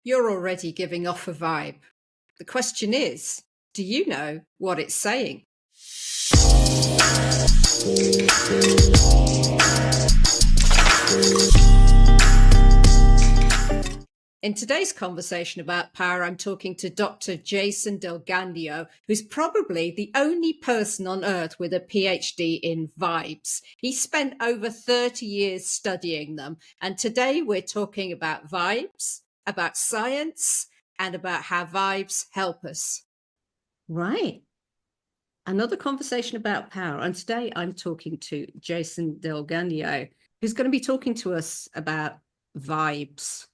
You're already giving off a vibe. The question is, do you know what it's saying? In today's conversation about power, I'm talking to Dr. Jason Delgandio, who's probably the only person on earth with a PhD in vibes. He spent over 30 years studying them. And today we're talking about vibes, about science, and about how vibes help us. Right. Another conversation about power. And today I'm talking to Jason Delgandio, who's going to be talking to us about vibes.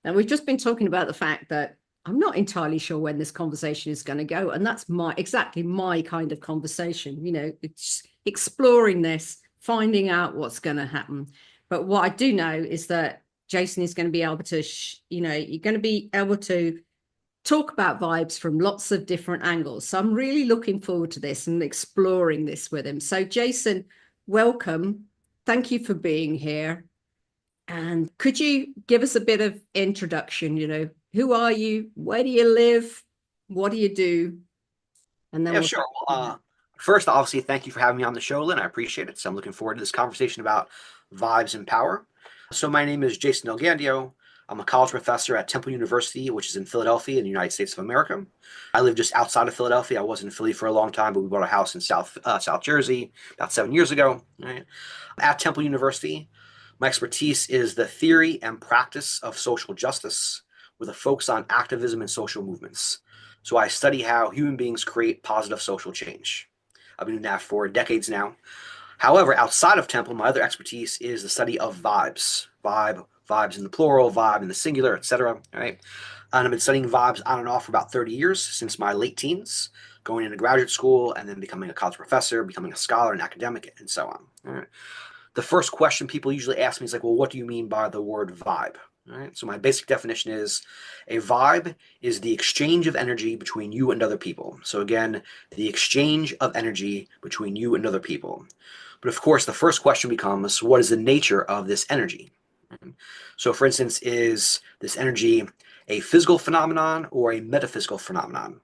Now, we've just been talking about the fact that I'm not entirely sure when this conversation is going to go. And that's exactly my kind of conversation. It's exploring this, finding out what's going to happen. But what I do know is that Jason is going to be able to, you're going to be able to talk about vibes from lots of different angles. So I'm really looking forward to this and exploring this with him. So Jason, welcome. Thank you for being here. And could you give us a bit of introduction? Who are you? Where do you live? What do you do? And then sure. First, obviously, thank you for having me on the show, Lynn. I appreciate it. So I'm looking forward to this conversation about vibes and power. So my name is Jason Delgandio. I'm a college professor at Temple University, which is in Philadelphia in the United States of America. I live just outside of Philadelphia. I was in Philly for a long time, but we bought a house in South Jersey about 7 years ago. Right? At Temple University, my expertise is the theory and practice of social justice with a focus on activism and social movements. So I study how human beings create positive social change. I've been doing that for decades now. However, outside of Temple, my other expertise is the study of vibes. Vibes in the plural, vibe in the singular, etc. Right? And I've been studying vibes on and off for about 30 years, since my late teens, going into graduate school and then becoming a college professor, becoming a scholar and academic, and so on. All right? The first question people usually ask me is like, well, what do you mean by the word vibe? All right? So my basic definition is a vibe is the exchange of energy between you and other people. So again, the exchange of energy between you and other people. But of course, the first question becomes, what is the nature of this energy? So for instance, is this energy a physical phenomenon or a metaphysical phenomenon?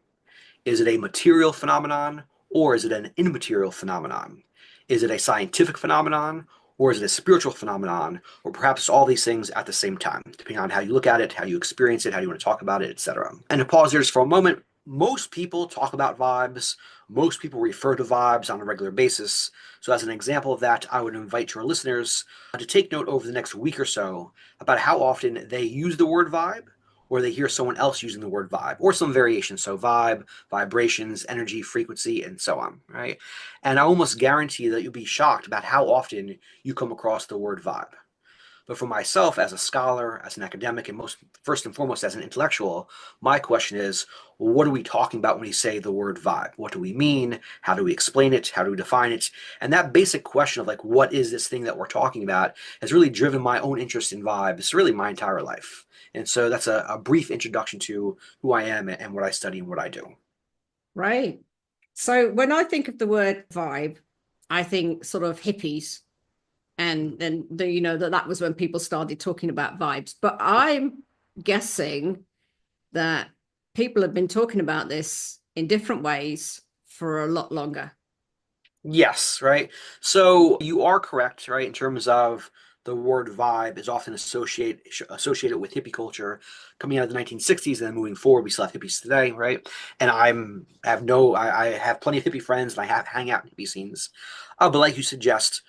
Is it a material phenomenon or is it an immaterial phenomenon? Is it a scientific phenomenon or is it a spiritual phenomenon, or perhaps all these things at the same time, depending on how you look at it, how you experience it, how you want to talk about it, etc. And to pause here just for a moment, most people talk about vibes. Most people refer to vibes on a regular basis. So as an example of that, I would invite your listeners to take note over the next week or so about how often they use the word vibe, or they hear someone else using the word vibe, or some variation. So vibe, vibrations, energy, frequency, and so on, right? And I almost guarantee that you'll be shocked about how often you come across the word vibe. But for myself, as a scholar, as an academic, and first and foremost as an intellectual, my question is, well, what are we talking about when we say the word vibe? What do we mean? How do we explain it? How do we define it? And that basic question of like, what is this thing that we're talking about has really driven my own interest in vibes really my entire life. And so that's a brief introduction to who I am and what I study and what I do. Right. So when I think of the word vibe, I think sort of hippies. And then, that was when people started talking about vibes. But I'm guessing that people have been talking about this in different ways for a lot longer. Yes, right. So you are correct, right, in terms of the word vibe is often associated with hippie culture coming out of the 1960s, and then moving forward, we still have hippies today, right? And I have plenty of hippie friends, and I hang out in hippie scenes. But like you suggest,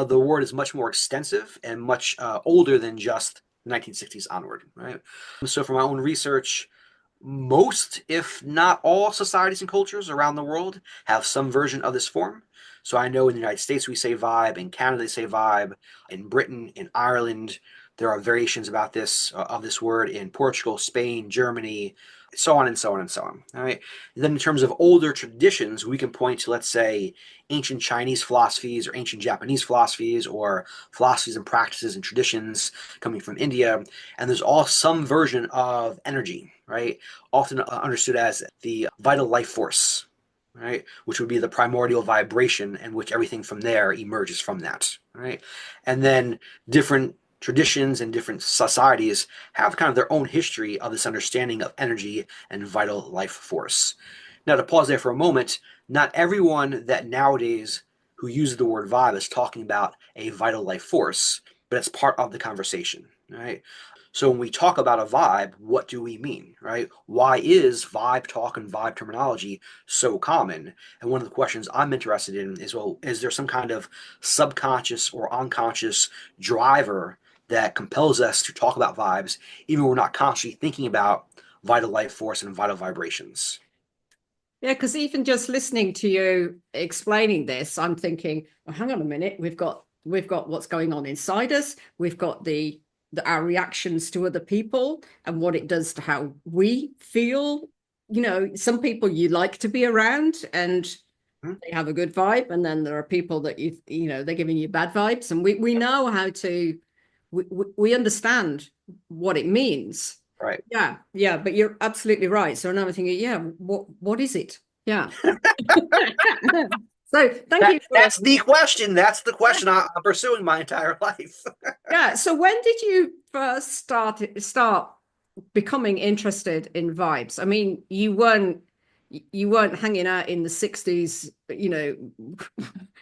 the word is much more extensive and much older than just the 1960s onward, right? So from my own research, most, if not all, societies and cultures around the world have some version of this form. So I know in the United States we say vibe, in Canada they say vibe, in Britain, in Ireland, there are variations about this of this word in Portugal, Spain, Germany, so on and so on and so on. All right. And then in terms of older traditions, we can point to, let's say, ancient Chinese philosophies or ancient Japanese philosophies or philosophies and practices and traditions coming from India. And there's all some version of energy, right? Often understood as the vital life force, right? Which would be the primordial vibration, and which everything from there emerges from that, right? And then different traditions and different societies have kind of their own history of this understanding of energy and vital life force. Now, to pause there for a moment, not everyone that nowadays who uses the word vibe is talking about a vital life force, but it's part of the conversation, right? So when we talk about a vibe, what do we mean, right? Why is vibe talk and vibe terminology so common? And one of the questions I'm interested in is, well, is there some kind of subconscious or unconscious driver that compels us to talk about vibes, even when we're not consciously thinking about vital life force and vital vibrations? Yeah, because even just listening to you explaining this, I'm thinking, well, hang on a minute, we've got what's going on inside us, we've got our reactions to other people and what it does to how we feel. Some people you like to be around and Hmm? they have a good vibe, and then there are people that they're giving you bad vibes, and we know how to we understand what it means. Right. Yeah, but you're absolutely right. So now I'm thinking, yeah, what is it? Yeah. So thank That you for that's the question. That's the question I'm pursuing my entire life. yeah. So when did you first start becoming interested in vibes? I mean, you weren't hanging out in the 60s,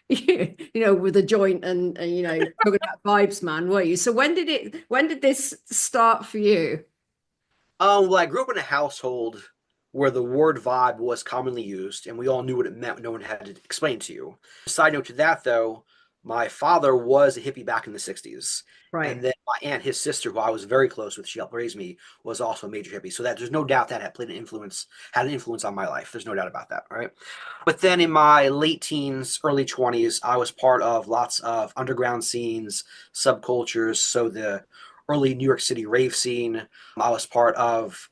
with a joint and talking about vibes, man, were you? So when did this start for you? Well, I grew up in a household where the word vibe was commonly used, and we all knew what it meant. No one had to explain to you. Side note to that, though, my father was a hippie back in the 60s. And Right. then my aunt, his sister, who I was very close with, she helped raise me, was also a major hippie. So that there's no doubt that had an influence on my life. There's no doubt about that, right? But then in my late teens, early 20s, I was part of lots of underground scenes, subcultures. So the early New York City rave scene, I was part of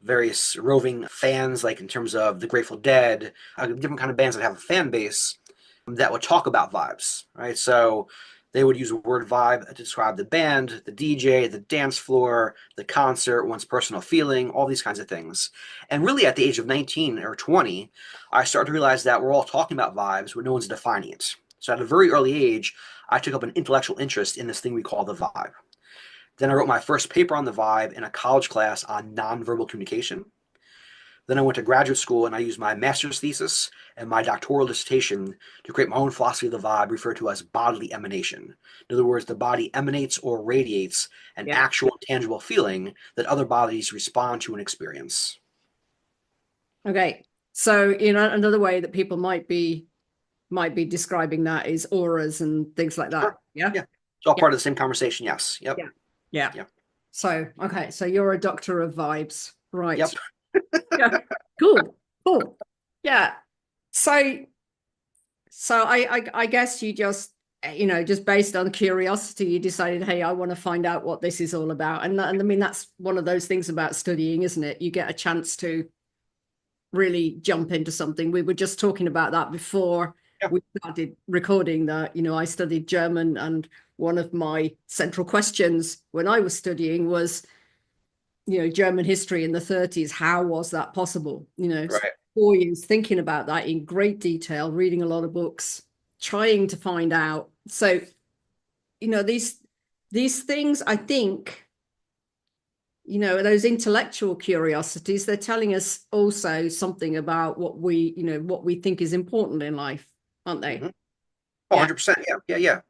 various roving fans, like in terms of the Grateful Dead, different kind of bands that have a fan base that would talk about vibes, right? So they would use the word vibe to describe the band, the DJ, the dance floor, the concert, one's personal feeling, all these kinds of things. And really, at the age of 19 or 20, I started to realize that we're all talking about vibes, but no one's defining it. So at a very early age, I took up an intellectual interest in this thing we call the vibe. Then I wrote my first paper on the vibe in a college class on nonverbal communication. Then I went to graduate school and I used my master's thesis and my doctoral dissertation to create my own philosophy of the vibe, referred to as bodily emanation. In other words, the body emanates or radiates an Yeah. actual tangible feeling that other bodies respond to and experience. Okay. So, another way that people might be describing that is auras and things like that. Sure. Yeah. Yeah. It's all Yeah. part of the same conversation. Yes. Yep. Yeah. Yeah. Yep. So, okay. So you're a doctor of vibes. Right. Yep. Yeah. Cool. Cool. Yeah. So, I guess you just based on curiosity, you decided, hey, I want to find out what this is all about. And I mean, that's one of those things about studying, isn't it? You get a chance to really jump into something. We were just talking about that before Yep. we started recording that, I studied German, and one of my central questions when I was studying was, German history in the 30s. How was that possible? Right. 4 years thinking about that in great detail, reading a lot of books, trying to find out. So, these things, I think, those intellectual curiosities, they're telling us also something about what we think is important in life, aren't they? Mm-hmm. Oh, Yeah. 100%. Yeah. Yeah. Yeah.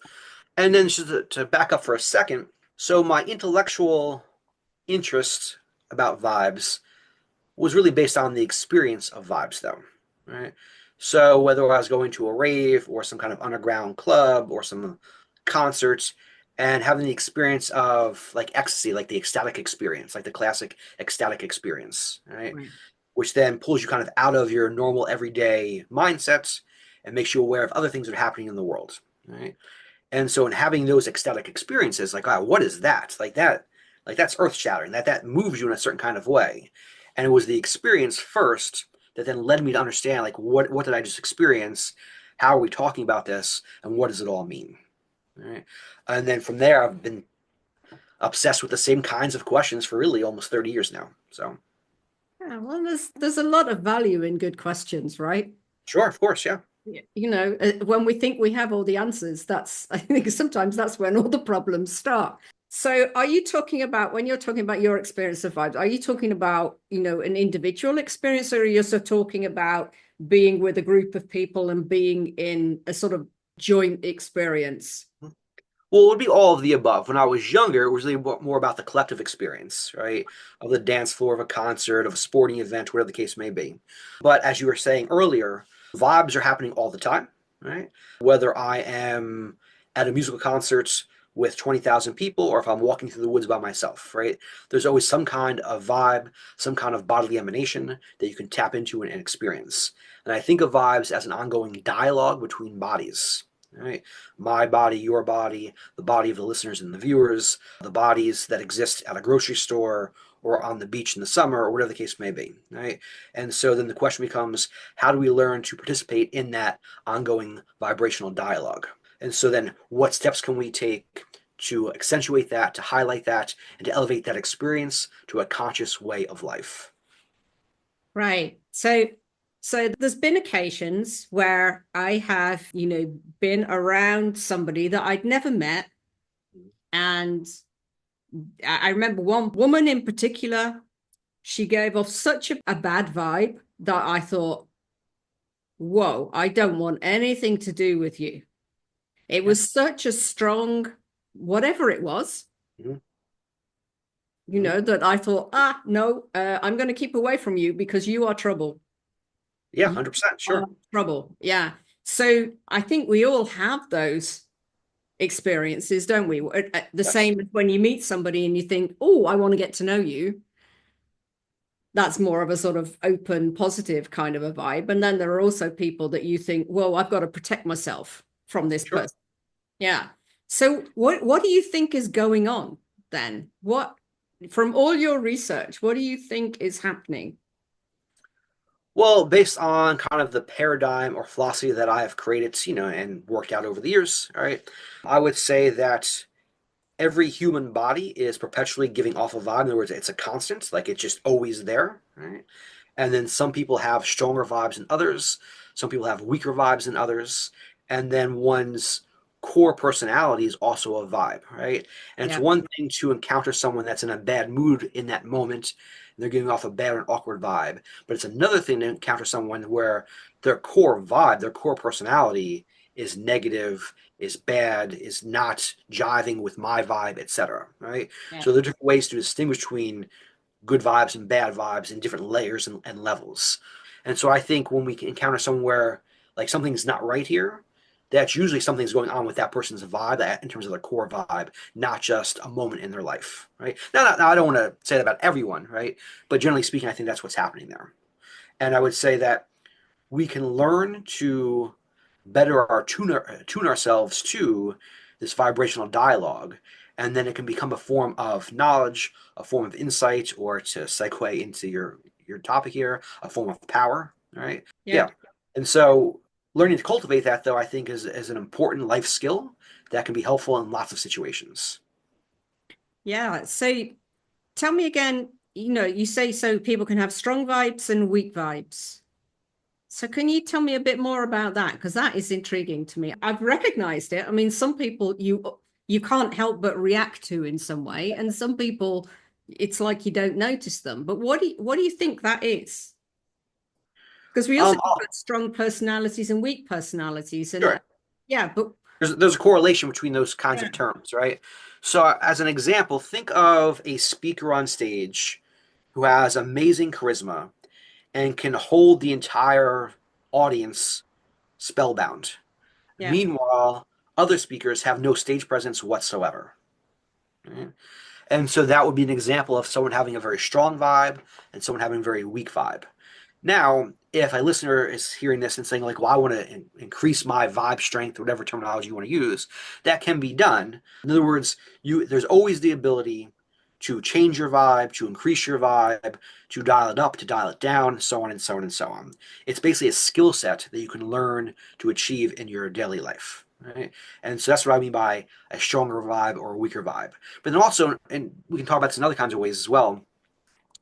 And then just to back up for a second, so my intellectual interest about vibes was really based on the experience of vibes, though, right? So whether I was going to a rave or some kind of underground club or some concerts and having the experience of like ecstasy, like the ecstatic experience, like the classic ecstatic experience, right? Right. Which then pulls you kind of out of your normal everyday mindsets and makes you aware of other things that are happening in the world, right? And so in having those ecstatic experiences, like, oh, what is that? Like that's earth shattering. That moves you in a certain kind of way. And it was the experience first that then led me to understand, like, what did I just experience? How are we talking about this? And what does it all mean? All right. And then from there, I've been obsessed with the same kinds of questions for really almost 30 years now. So Yeah, well, there's a lot of value in good questions, right? sure, of course, yeah. When we think we have all the answers, I think sometimes that's when all the problems start. So are you talking about when you're talking about your experience of vibes, are you talking about, an individual experience, or are you also talking about being with a group of people and being in a sort of joint experience? Well, it would be all of the above. When I was younger, it was really more about the collective experience, right? Of the dance floor of a concert, of a sporting event, whatever the case may be. But as you were saying earlier, vibes are happening all the time, right? Whether I am at a musical concert with 20,000 people or if I'm walking through the woods by myself, right? There's always some kind of vibe, some kind of bodily emanation that you can tap into and experience. And I think of vibes as an ongoing dialogue between bodies, right? My body, your body, the body of the listeners and the viewers, the bodies that exist at a grocery store or on the beach in the summer or whatever the case may be, right? And so then the question becomes, how do we learn to participate in that ongoing vibrational dialogue? And so then what steps can we take to accentuate that, to highlight that, and to elevate that experience to a conscious way of life? Right. So there's been occasions where I have, been around somebody that I'd never met. And I remember one woman in particular, she gave off such a bad vibe that I thought, whoa, I don't want anything to do with you. It Yeah. was such a strong, whatever it was, Mm-hmm. Mm-hmm. that I thought, no, I'm going to keep away from you because you are trouble. Yeah, You 100%, are sure. trouble. Yeah. So I think we all have those experiences, don't we? The Yes. same as when you meet somebody and you think, oh, I want to get to know you. That's more of a sort of open, positive kind of a vibe. And then there are also people that you think, well, I've got to protect myself from this Sure. person. Yeah. So what do you think is going on then? What from all your research, what do you think is happening? Well, based on kind of the paradigm or philosophy that I have created, and worked out over the years, all right, I would say that every human body is perpetually giving off a vibe. In other words, it's a constant, like it's just always there, right? And then some people have stronger vibes than others. Some people have weaker vibes than others. And then one's core personality is also a vibe, right? And it's Yeah. one thing to encounter someone that's in a bad mood in that moment and they're giving off a bad and awkward vibe. But it's another thing to encounter someone where their core vibe, their core personality is negative, is bad, is not jiving with my vibe, etc. Right? Yeah. So there are different ways to distinguish between good vibes and bad vibes in different layers and levels. And so I think when we encounter somewhere like something's not right here, that's usually something's going on with that person's vibe in terms of their core vibe, not just a moment in their life, right? Now I don't want to say that about everyone, right? But generally speaking, I think that's what's happening there. And I would say that we can learn to better tune ourselves to this vibrational dialogue, and then it can become a form of knowledge, a form of insight, or to segue into your topic here, a form of power, right? Yeah. Yeah. And so learning to cultivate that, though, I think is an important life skill that can be helpful in lots of situations. Yeah. So tell me again, you say so people can have strong vibes and weak vibes. So can you tell me a bit more about that? Because that is intriguing to me. I've recognized it. I mean, some people you can't help but react to in some way, and some people it's like you don't notice them. But what do you think that is? Because we also Um, talk about strong personalities and weak personalities, and sure. yeah, but There's a correlation between those kinds yeah, of terms, right? So, as an example, think of a speaker on stage who has amazing charisma and can hold the entire audience spellbound. yeah, Meanwhile, other speakers have no stage presence whatsoever. Right? And so that would be an example of someone having a very strong vibe and someone having a very weak vibe. Now, if a listener is hearing this and saying, like, well, I want to increase my vibe strength, whatever terminology you want to use, that can be done. In other words, there's always the ability to change your vibe, to increase your vibe, to dial it up, to dial it down, so on and so on and so on. It's basically a skill set that you can learn to achieve in your daily life. Right? And so that's what I mean by a stronger vibe or a weaker vibe. But then also, and we can talk about this in other kinds of ways as well.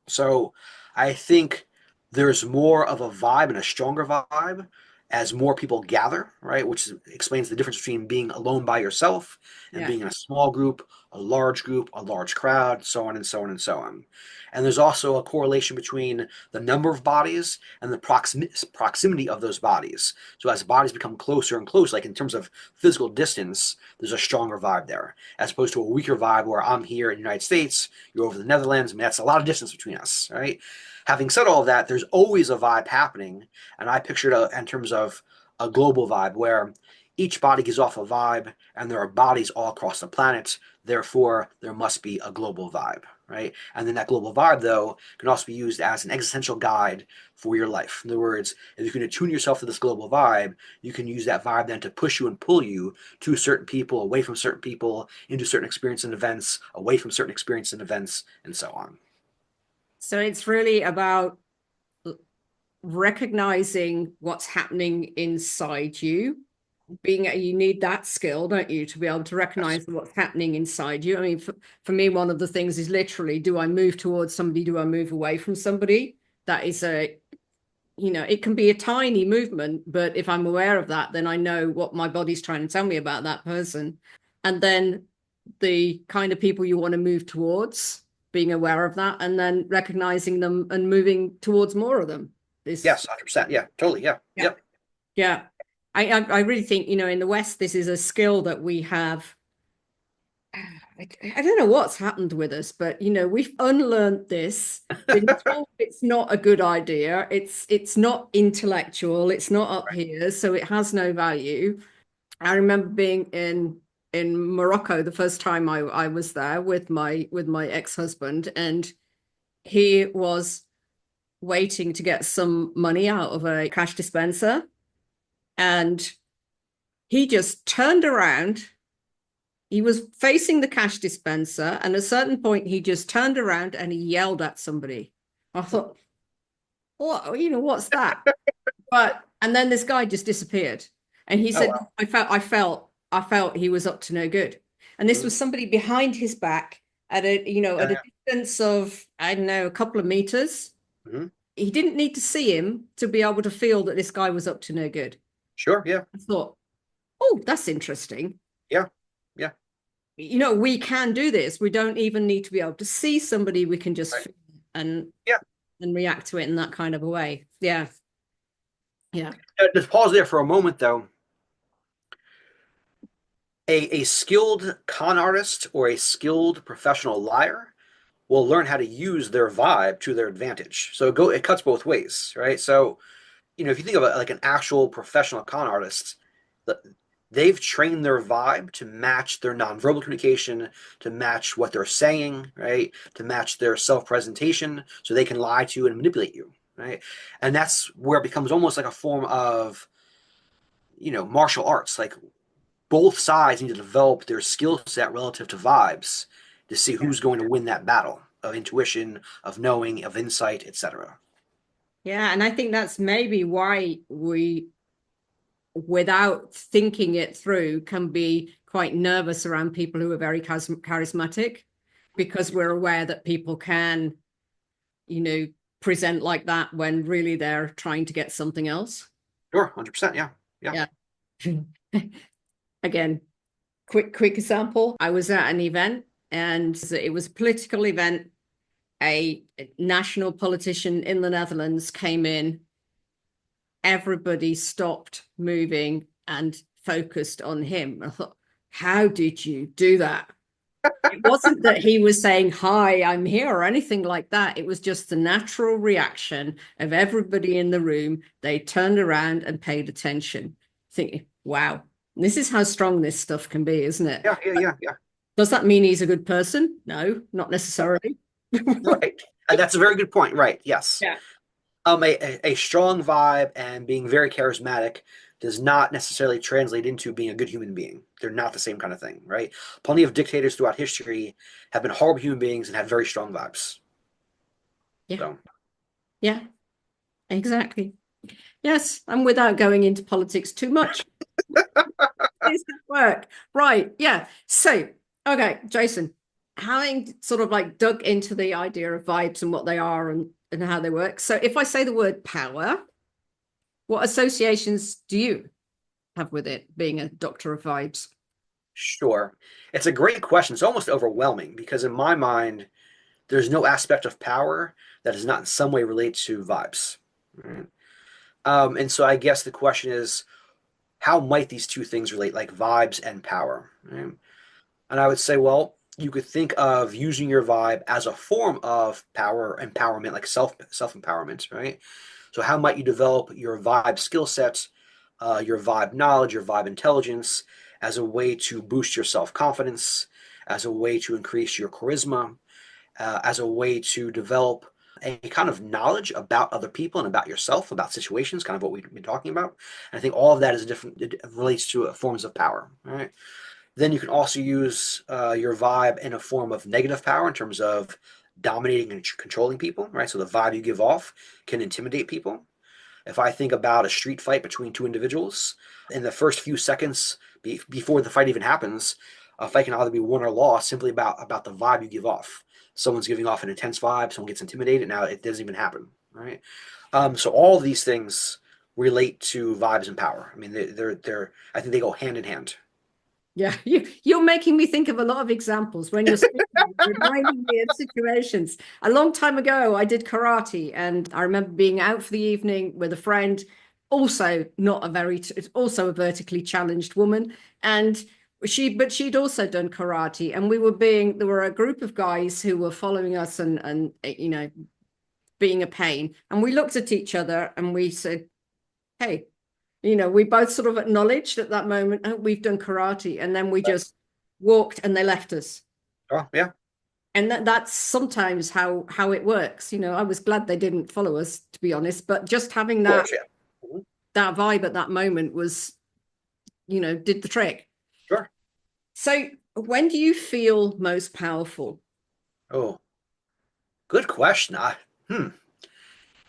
So I think there's more of a vibe and a stronger vibe as more people gather, right? Which explains the difference between being alone by yourself and yeah, being in a small group, a large group, a large crowd, so on and so on and so on. And there's also a correlation between the number of bodies and the proximity of those bodies. So as bodies become closer and closer, like in terms of physical distance, there's a stronger vibe there, as opposed to a weaker vibe where I'm here in the United States, you're over the Netherlands. I mean, that's a lot of distance between us, right? Having said all of that, there's always a vibe happening, and I pictured in terms of a global vibe where each body gives off a vibe, and there are bodies all across the planet. Therefore, there must be a global vibe, right? And then that global vibe, though, can also be used as an existential guide for your life. In other words, if you can attune yourself to this global vibe, you can use that vibe then to push you and pull you to certain people, away from certain people, into certain experiences and events, away from certain experiences and events, and so on. So it's really about recognizing what's happening inside you. You need that skill, don't you, to be able to recognize Yes. what's happening inside you. I mean, for me, one of the things is literally, do I move towards somebody? Do I move away from somebody? That is it can be a tiny movement, but if I'm aware of that, then I know what my body's trying to tell me about that person. And then the kind of people you want to move towards, being aware of that, and then recognizing them and moving towards more of them. Yes, 100%. Yeah, totally. Yeah. Yeah. Yep. Yeah. I really think, in the West, this is a skill that we have. I don't know what's happened with us, but we've unlearned this. Been told it's not a good idea. It's not intellectual. It's not up here, so it has no value. I remember being in Morocco the first time I was there with my ex-husband, and he was waiting to get some money out of a cash dispenser, and he just turned around. He was facing the cash dispenser, and at a certain point, he just turned around and he yelled at somebody. I thought, what's that? And then this guy just disappeared. And he Oh, said, wow. I felt he was up to no good. And this Mhm. was somebody behind his back at Yeah, at a yeah. distance of, I don't know, a couple of meters. Mhm. He didn't need to see him to be able to feel that this guy was up to no good. Sure. Yeah. I thought, oh, that's interesting. Yeah. Yeah. We can do this. We don't even need to be able to see somebody. We can just Right. feel and Yeah. react to it in that kind of a way. Yeah. Yeah. Just pause there for a moment, though. A skilled con artist or a skilled professional liar will learn how to use their vibe to their advantage. So it cuts both ways, right? So if you think of it like an actual professional con artist, they've trained their vibe to match their nonverbal communication, to match what they're saying, right? To match their self-presentation, so they can lie to you and manipulate you, right? And that's where it becomes almost like a form of, martial arts. Like both sides need to develop their skill set relative to vibes to see Yeah. who's going to win that battle of intuition, of knowing, of insight, etc. Yeah. And I think that's maybe why we, without thinking it through, can be quite nervous around people who are very charismatic, because we're aware that people can, you know, present like that when really they're trying to get something else. Sure, 100%. Yeah, yeah. Yeah. Again, quick example. I was at an event, and it was a political event. A national politician in the Netherlands came in. Everybody stopped moving and focused on him. I thought, how did you do that? It wasn't that he was saying, hi, I'm here, or anything like that. It was just the natural reaction of everybody in the room. They turned around and paid attention, thinking, wow, this is how strong this stuff can be, isn't it? Yeah, yeah, yeah, yeah. Does that mean he's a good person? No, not necessarily. Right. That's a very good point. Right. Yes. Yeah. A strong vibe and being very charismatic does not necessarily translate into being a good human being. They're not the same kind of thing, right? Plenty of dictators throughout history have been horrible human beings and had very strong vibes. Yeah. So, Yeah, exactly. Yes, and without going into politics too much. It's that work. Right. Yeah. So, okay, Jason, having sort of like dug into the idea of vibes and what they are and how they work. So if I say the word power, what associations do you have with it being a doctor of vibes? Sure. It's a great question. It's almost overwhelming because in my mind, there's no aspect of power that is not in some way related to vibes. Right? And so I guess the question is, how might these two things relate, like vibes and power? Right? And I would say, well, you could think of using your vibe as a form of power empowerment, like self empowerment, right? So how might you develop your vibe skill sets, your vibe knowledge, your vibe intelligence as a way to boost your self confidence, as a way to increase your charisma, as a way to develop a kind of knowledge about other people and about yourself, about situations, kind of what we've been talking about. And I think all of that is a different, it relates to forms of power, right? Then you can also use your vibe in a form of negative power in terms of dominating and controlling people, right? So the vibe you give off can intimidate people. If I think about a street fight between two individuals, in the first few seconds before the fight even happens, a fight can either be won or lost simply about the vibe you give off. Someone's giving off an intense vibe, someone gets intimidated, now it doesn't even happen, right? So all of these things relate to vibes and power. I mean, they're I think they go hand in hand. Yeah, you're making me think of a lot of examples when you're speaking, reminding me of situations. A long time ago, I did karate, and I remember being out for the evening with a friend, also not a very, also a vertically challenged woman, and but she'd also done karate, and there were a group of guys who were following us and being a pain, and we looked at each other and we said, "Hey." We both sort of acknowledged at that moment, oh, we've done karate, and then we just walked and they left us. Oh, yeah, of And that's sometimes how it works. I was glad they didn't follow us, to be honest, but just having that course, yeah. Mhm. that vibe at that moment was, did the trick. Sure. So when do you feel most powerful? Oh, good question. Hmm.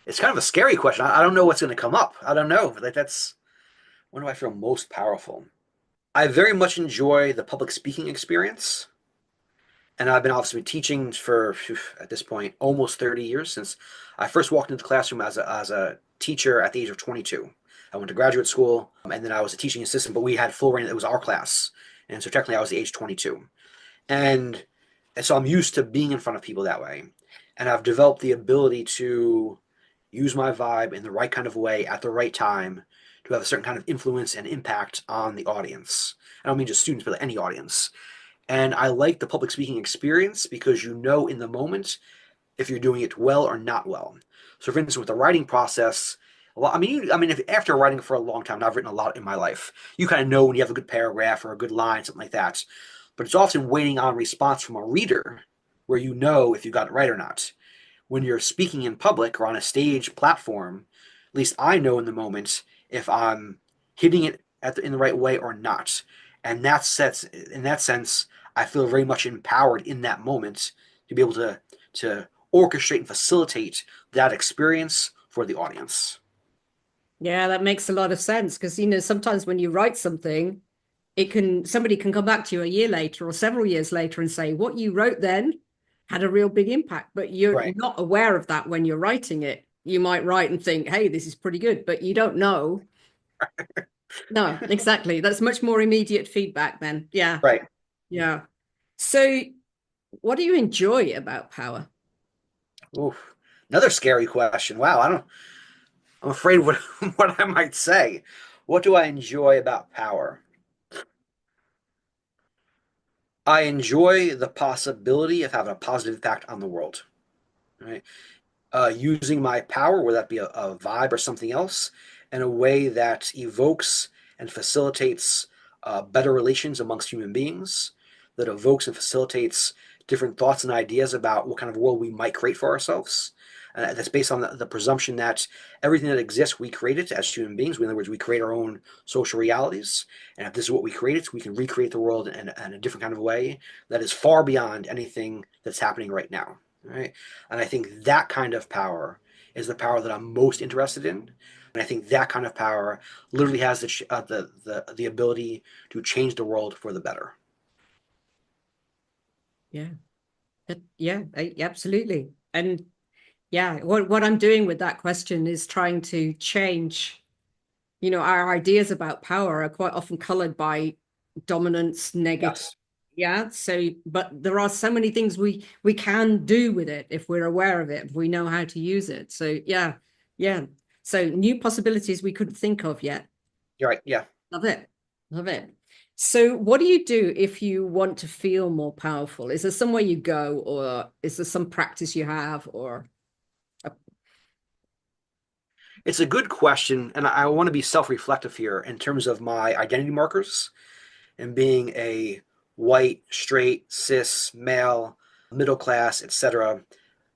It's kind of a scary question. I don't know what's going to come up. I don't know. Like that's when do I feel most powerful? I very much enjoy the public speaking experience, and I've been obviously teaching for at this point almost 30 years since I first walked into the classroom as a teacher at the age of 22. I went to graduate school, and then I was a teaching assistant, but we had full reign. It was our class, and so technically I was the age 22. And, and so I'm used to being in front of people that way. And I've developed the ability to use my vibe in the right kind of way at the right time to have a certain kind of influence and impact on the audience. I don't mean just students, but any audience. And I like the public speaking experience because you know in the moment if you're doing it well or not well. So, for instance, with the writing process, well, if after writing for a long time, and I've written a lot in my life, you kind of know when you have a good paragraph or a good line, something like that. But it's often waiting on response from a reader where you know if you got it right or not. When you're speaking in public or on a stage platform, at least I know in the moment if I'm hitting it in the right way or not. And in that sense, I feel very much empowered in that moment to be able to orchestrate and facilitate that experience for the audience. Yeah, that makes a lot of sense because sometimes when you write something, somebody can come back to you a year later or several years later and say what you wrote then had a real big impact, but you're Right. not aware of that when you're writing it. You might write and think, hey, this is pretty good, but you don't know. No, exactly. That's much more immediate feedback then. Yeah. Right. Yeah. So what do you enjoy about power? Oof. Another scary question. Wow, I'm afraid what what I might say. What do I enjoy about power? I enjoy the possibility of having a positive impact on the world. Right? Using my power, whether that be a vibe or something else, in a way that evokes and facilitates better relations amongst human beings, that evokes and facilitates different thoughts and ideas about what kind of world we might create for ourselves. That's based on the presumption that everything that exists, we create it as human beings. In other words, we create our own social realities. And if this is what we created, we can recreate the world in a different kind of way that is far beyond anything that's happening right now. Right? And I think that kind of power is the power that I'm most interested in. And I think that kind of power literally has the ability to change the world for the better. Yeah. Yeah, absolutely. And yeah, what I'm doing with that question is trying to change, our ideas about power are quite often colored by dominance, negative. Yes. Yeah. So, but there are so many things we can do with it if we're aware of it, if we know how to use it. So yeah, yeah. So new possibilities we couldn't think of yet. You're right. Yeah. Love it. Love it. So what do you do if you want to feel more powerful? Is there somewhere you go, or is there some practice you have, or It's a good question, and I want to be self-reflective here in terms of my identity markers and being a white, straight, cis, male, middle class, etc.,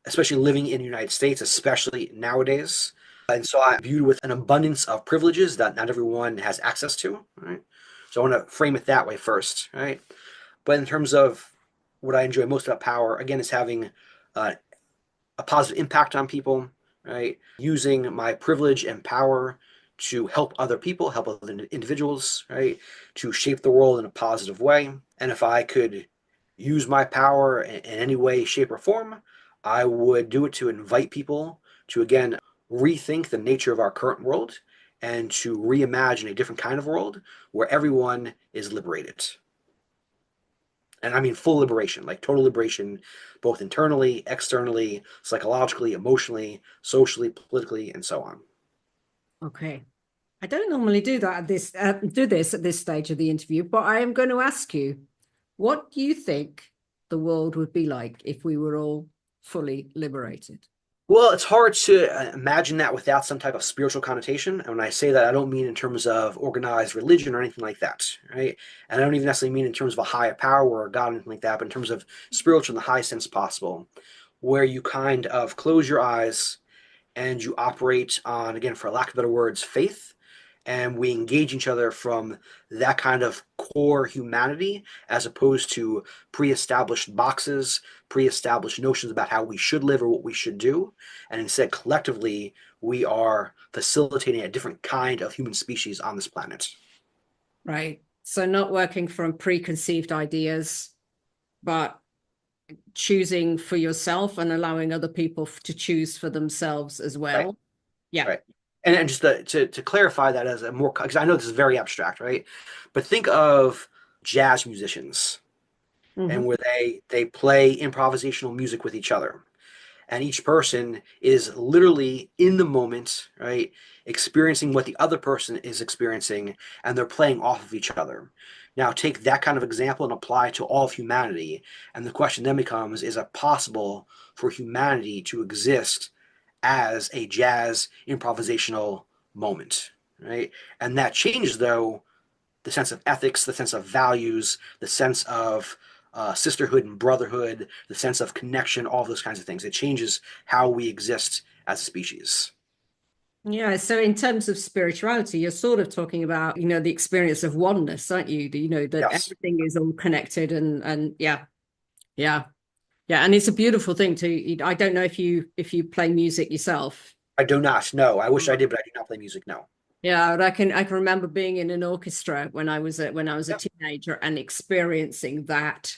especially living in the United States, especially nowadays. And so I'm viewed with an abundance of privileges that not everyone has access to, right? So I want to frame it that way first, right? But in terms of what I enjoy most about power, again, is having uh, a positive impact on people, right? Using my privilege and power to help other people, help other individuals, right? To shape the world in a positive way. And if I could use my power in any way, shape, or form, I would do it to invite people to, again, rethink the nature of our current world and to reimagine a different kind of world where everyone is liberated. And I mean full liberation, like total liberation, both internally, externally, psychologically, emotionally, socially, politically, and so on. okay. I don't normally do that at this at this stage of the interview, but I am going to ask you, what do you think the world would be like if we were all fully liberated? Well, it's hard to imagine that without some type of spiritual connotation. And when I say that, I don't mean in terms of organized religion or anything like that, right? And I don't even necessarily mean in terms of a higher power or God or anything like that, but in terms of spiritual in the highest sense possible, where you kind of close your eyes and you operate on, again, for lack of better words, faith. And we engage each other from that kind of core humanity as opposed to pre established boxes, pre established notions about how we should live or what we should do. And instead, collectively, we are facilitating a different kind of human species on this planet. Right. So not working from preconceived ideas, but choosing for yourself and allowing other people to choose for themselves as Right. well. Yeah. Right. And just to clarify that as a more, because I know this is very abstract, right? But think of jazz musicians Mhm. and where they play improvisational music with each other, and each person is literally in the moment, right, experiencing what the other person is experiencing, and they're playing off of each other. Now take that kind of example and apply it to all of humanity, and the question then becomes, is it possible for humanity to exist as a jazz improvisational moment, right? And that changes, though, the sense of ethics, the sense of values, the sense of sisterhood and brotherhood, the sense of connection, all those kinds of things. It changes how we exist as a species. Yeah, so in terms of spirituality, you're sort of talking about, the experience of oneness, aren't you? That Yes, everything is all connected and yeah, yeah, yeah. And it's a beautiful thing to, I don't know if you play music yourself. I do not. No, I wish I did, but I do not play music. No. Yeah, but I can remember being in an orchestra when I was a Yep. teenager and experiencing that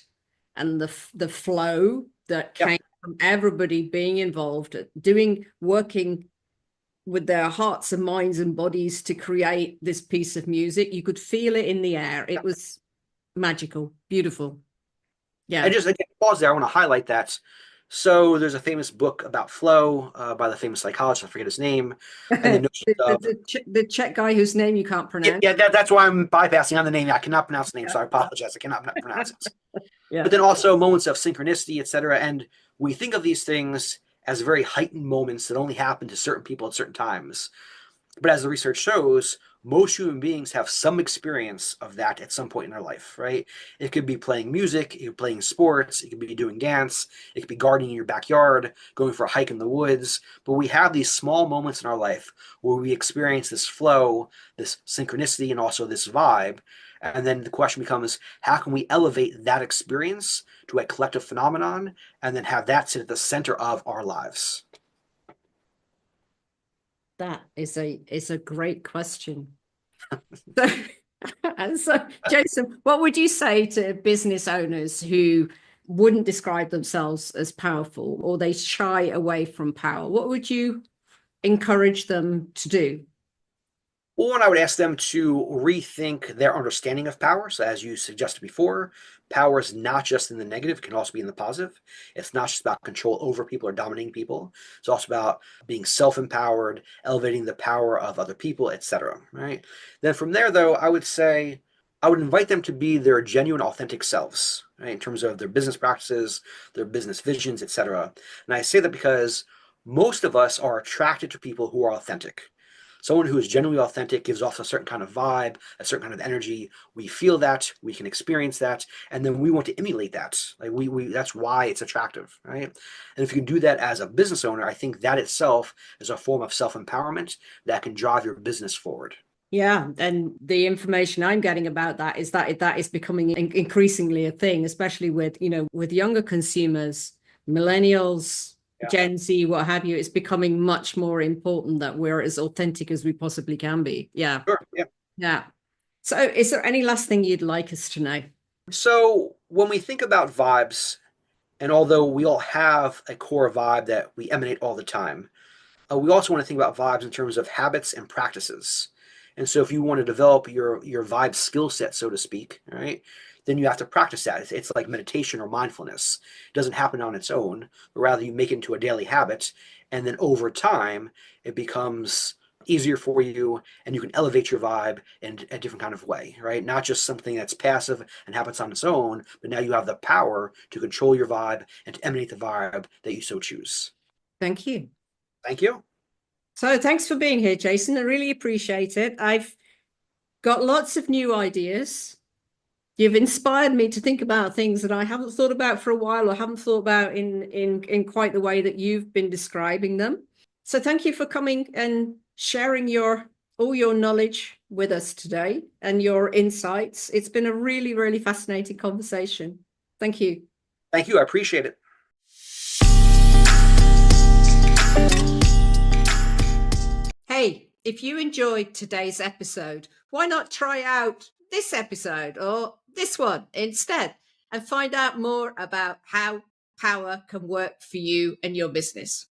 and the flow that Yep. came from everybody being involved, working with their hearts and minds and bodies to create this piece of music. You could feel it in the air. It Yep. was magical, beautiful. And Yeah. just again, pause there. I want to highlight that. So there's a famous book about flow by the famous psychologist. I forget his name, and the the, notion the, of the, the Czech guy whose name you can't yeah, pronounce. yeah. That's why I'm bypassing on the name. I cannot pronounce the name, Yeah. so I apologize. I cannot pronounce it. But Yeah. then also moments of synchronicity, etc. And we think of these things as very heightened moments that only happen to certain people at certain times. But as the research shows, most human beings have some experience of that at some point in their life, right? It could be playing music, it could be playing sports, it could be doing dance, it could be gardening in your backyard, going for a hike in the woods. But we have these small moments in our life where we experience this flow, this synchronicity, and also this vibe. And then the question becomes, how can we elevate that experience to a collective phenomenon and then have that sit at the center of our lives? That is a great question. So, and so, Jason, what would you say to business owners who wouldn't describe themselves as powerful or they shy away from power? What would you encourage them to do? One, I would ask them to rethink their understanding of power. So, as you suggested before, power is not just in the negative, it can also be in the positive. It's not just about control over people or dominating people. It's also about being self-empowered, elevating the power of other people, etc. Right? Then from there, though, I would say I would invite them to be their genuine, authentic selves, right, in terms of their business practices, their business visions, etc. And I say that because most of us are attracted to people who are authentic. Someone who is genuinely authentic gives off a certain kind of vibe, a certain kind of energy. We feel that, we can experience that, and then we want to emulate that. Like we that's why it's attractive, right? And if you can do that as a business owner, I think that itself is a form of self-empowerment that can drive your business forward. Yeah, and the information I'm getting about that is that is becoming increasingly a thing, especially with, with younger consumers, millennials, Yeah. Gen Z, what have you. It's becoming much more important that we're as authentic as we possibly can be. Yeah. Sure. Yeah. Yeah. So is there any last thing you'd like us to know? So when we think about vibes, and although we all have a core vibe that we emanate all the time, we also want to think about vibes in terms of habits and practices. And so, if you want to develop your vibe skill set, so to speak, right, then you have to practice that. It's like meditation or mindfulness. It doesn't happen on its own, but rather you make it into a daily habit, and then over time, it becomes easier for you, and you can elevate your vibe in a different kind of way, right? Not just something that's passive and happens on its own, but now you have the power to control your vibe and to emanate the vibe that you so choose. Thank you. Thank you. So thanks for being here, Jason. I really appreciate it. I've got lots of new ideas. You've inspired me to think about things that I haven't thought about for a while or haven't thought about in quite the way that you've been describing them. So thank you for coming and sharing all your knowledge with us today and your insights. It's been a really, really fascinating conversation. Thank you. Thank you. I appreciate it. Hey, if you enjoyed today's episode, why not try out this episode or this one instead and find out more about how power can work for you and your business?